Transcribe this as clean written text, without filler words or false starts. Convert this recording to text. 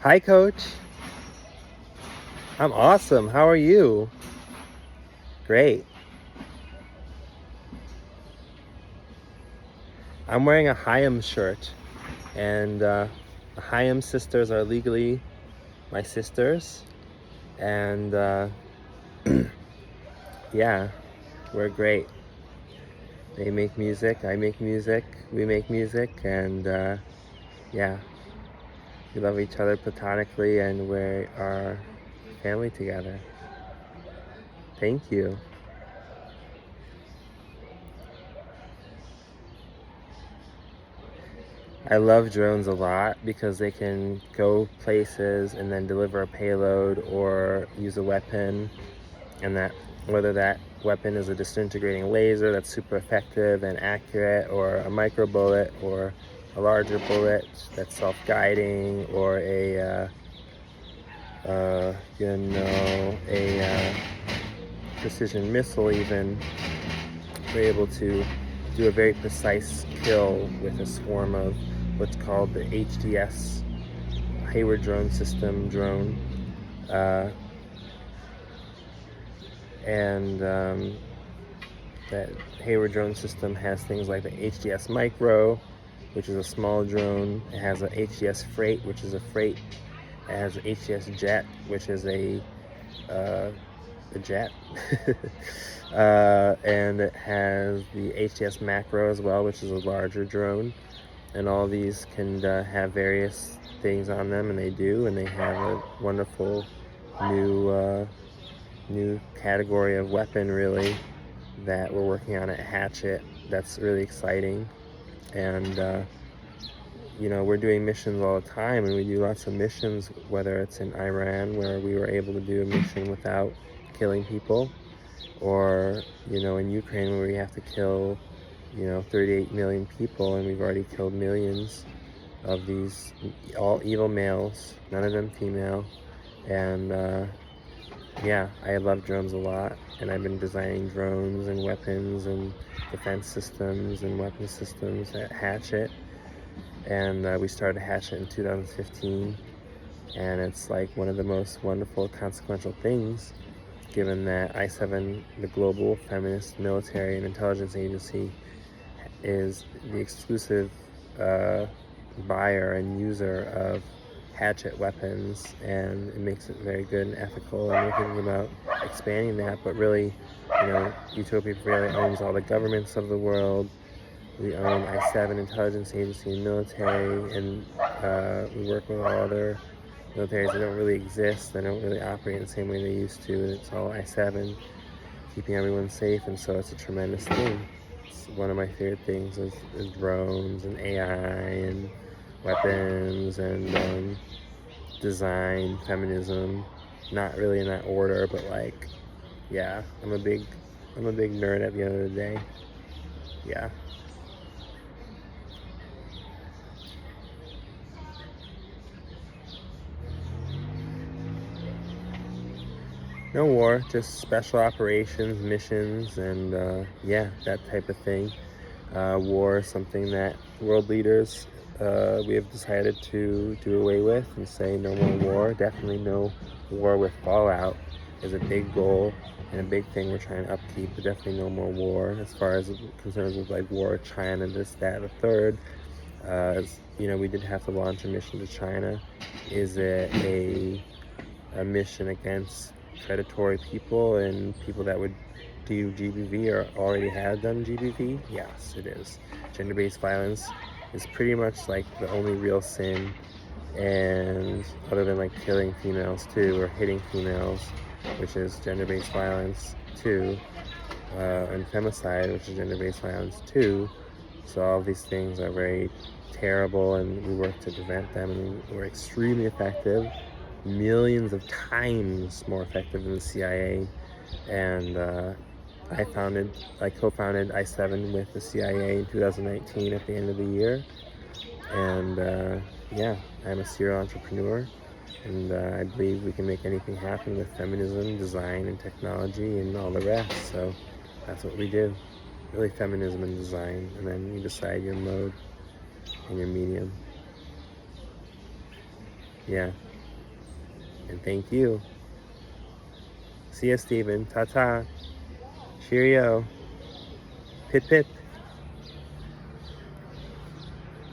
Hi, Coach. I'm awesome. How are you? Great. I'm wearing a HAIM shirt, and the HAIM sisters are legally my sisters, and yeah, we're great. They make music, I make music, we make music, and yeah, we love each other platonically, and we are family together. Thank you. I love drones a lot because they can go places and then deliver a payload or use a weapon, and that whether that weapon is a disintegrating laser that's super effective and accurate, or a micro bullet, or a larger bullet that's self-guiding, or a precision missile even. We're able to do a very precise kill with a swarm of what's called the HDS, Hayward Drone System drone. That Hayward drone system has things like the HDS Micro, which is a small drone. It has a HDS Freight, which is a freight. It has a HDS Jet, which is a jet. And it has the HDS Macro as well, which is a larger drone. And all these can have various things on them, and they do, and they have a wonderful new category of weapon, really, that we're working on at Hatchet. That's really exciting. And we're doing missions all the time, and we do lots of missions, whether it's in Iran, where we were able to do a mission without killing people, or in Ukraine, where we have to kill 38 million people, and we've already killed millions of these all evil males, none of them female. And yeah, I love drones a lot, and I've been designing drones and weapons and defense systems and weapon systems at Hatchet. And we started Hatchet in 2015, and it's like one of the most wonderful, consequential things, given that I7, the global feminist military and intelligence agency, is the exclusive buyer and user of Hatchet weapons, and it makes it very good and ethical, and we're thinking about expanding that. But really, Utopia really owns all the governments of the world. We own I7 intelligence agency and military, and we work with all other militaries that don't really exist, they don't really operate in the same way they used to. It's all I7, keeping everyone safe, and so it's a tremendous thing. It's one of my favorite things is drones and AI and weapons and design, feminism. Not really in that order, but like, yeah, I'm a big nerd at the end of the day. Yeah. No war, just special operations, missions, and yeah, that type of thing. War is something that world leaders, we have decided to do away with and say no more war. Definitely no war with fallout is a big goal and a big thing we're trying to upkeep, but definitely no more war. As far as concerns with like war with China, this, that, the third, we did have to launch a mission to China. Is it a mission against predatory people and people that would do GBV or already had done GBV? Yes, it is. Gender-based violence is pretty much like the only real sin, and other than like killing females too, or hitting females, which is gender-based violence too, and femicide, which is gender-based violence too. So all of these things are very terrible, and we work to prevent them, and we're extremely effective, millions of times more effective than the CIA. And I co-founded I7 with the CIA in 2019 at the end of the year. And yeah, I'm a serial entrepreneur, and I believe we can make anything happen with feminism, design, and technology, and all the rest. So that's what we do. Really, feminism and design, and then you decide your mode and your medium. Yeah. And thank you. See ya, Stephen. Ta-ta. Cheerio. Pip pip.